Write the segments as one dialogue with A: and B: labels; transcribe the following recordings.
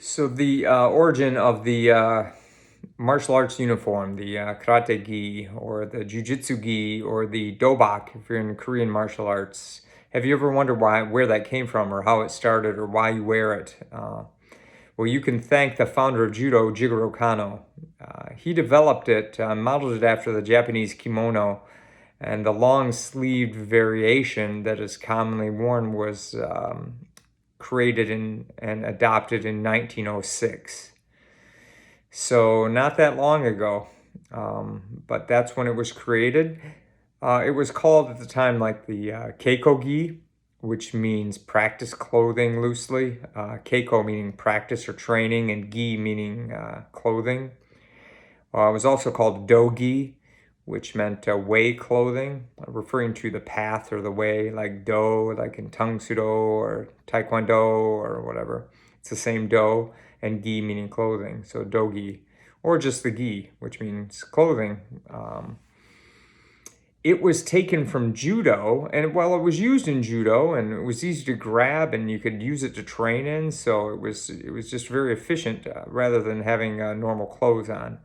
A: So the origin of the martial arts uniform, the karate gi or the jujitsu gi or the dobok, if you're in Korean martial arts, have you ever wondered where that came from or how it started or why you wear it? Well, you can thank the founder of judo, Jigoro Kano. He developed it, modeled it after the Japanese kimono, and the long-sleeved variation that is commonly worn was created and adopted in 1906. So not that long ago, but that's when it was created. It was called at the time like the keiko-gi, which means practice clothing loosely. Keiko meaning practice or training, and gi meaning clothing. It was also called dogi, which meant way clothing, referring to the path or the way, like do, like in Tang Sudo or Taekwondo or whatever. It's the same do, and gi meaning clothing, so dogi, or just the gi, which means clothing. It was taken from judo, and while it was used in judo, and it was easy to grab, and you could use it to train in, so it was just very efficient rather than having normal clothes on.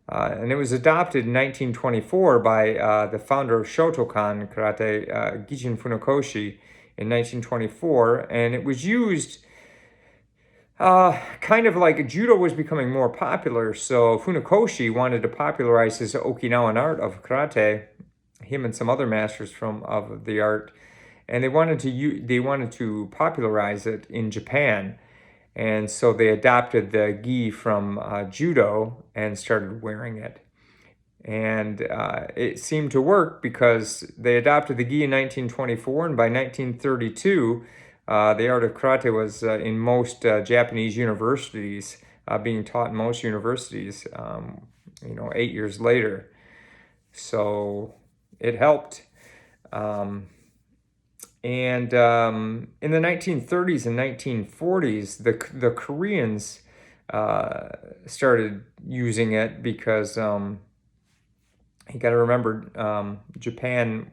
A: And it was adopted in 1924 by the founder of Shotokan Karate, Gijin Funakoshi, in 1924, and it was used kind of like judo was becoming more popular, so Funakoshi wanted to popularize his Okinawan art of karate, him and some other masters of the art, and they wanted to popularize it in Japan. And so they adopted the gi from judo and started wearing it. And it seemed to work because they adopted the gi in 1924, and by 1932, the art of karate was in most Japanese universities, being taught in most universities, 8 years later. So it helped. And in the 1930s and 1940s, the Koreans started using it because you got to remember Japan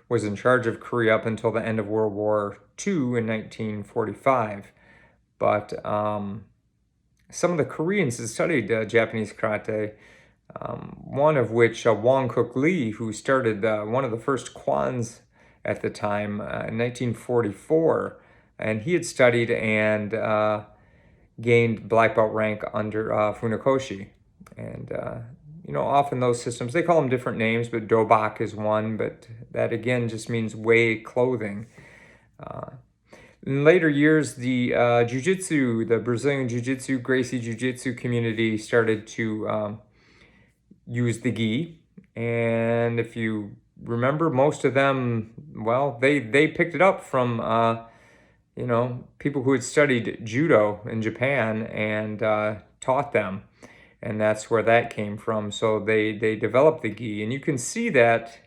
A: was in charge of Korea up until the end of World War II in 1945. But some of the Koreans that studied Japanese karate, one of which, Wong Kook Lee, who started one of the first kwans at the time in 1944, and he had studied and gained black belt rank under Funakoshi. And often those systems, they call them different names, but dobok is one, but that again just means way clothing. In later years, the jiu-jitsu, the Brazilian jiu-jitsu, Gracie jiu-jitsu community started to use the gi, and if you remember, most of them, well, they picked it up from people who had studied judo in Japan and taught them, and that's where that came from. So they developed the gi, and you can see that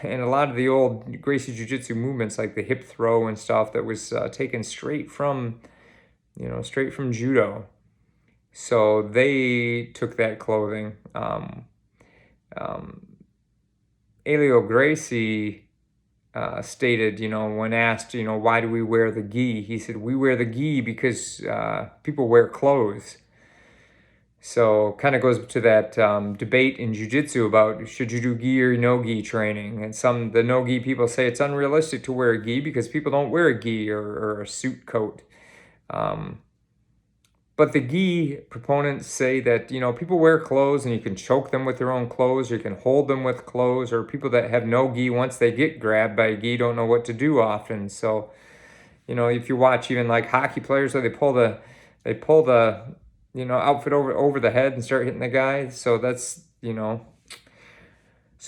A: in a lot of the old Gracie Jiu-Jitsu movements, like the hip throw and stuff, that was taken straight from judo. So they took that clothing. Elio Gracie stated, when asked, why do we wear the gi? He said, we wear the gi because people wear clothes. So kind of goes to that debate in jiu-jitsu about should you do gi or no gi training. And the no gi people say it's unrealistic to wear a gi because people don't wear a gi or a suit coat. But the gi proponents say that, people wear clothes and you can choke them with their own clothes, or you can hold them with clothes, or people that have no gi, once they get grabbed by a gi, don't know what to do often. So, if you watch even like hockey players, they pull the outfit over the head and start hitting the guy. So that's, so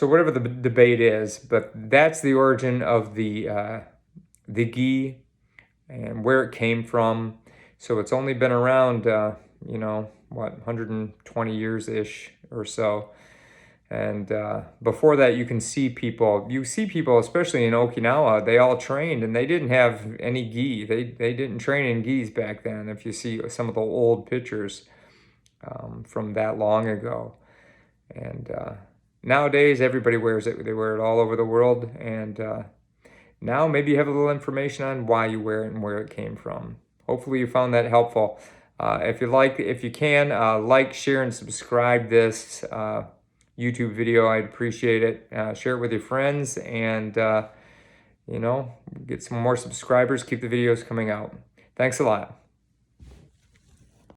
A: whatever the debate is, but that's the origin of the gi and where it came from. So it's only been around, 120 years-ish or so. And before that, you see people, especially in Okinawa, they all trained and they didn't have any gi. They didn't train in gis back then, if you see some of the old pictures from that long ago. And nowadays, everybody wears it. They wear it all over the world. And now maybe you have a little information on why you wear it and where it came from. hopefully you found that helpful. If you can, like, share, and subscribe this YouTube video, I'd appreciate it. Share it with your friends, and get some more subscribers. Keep the videos coming out. Thanks a lot.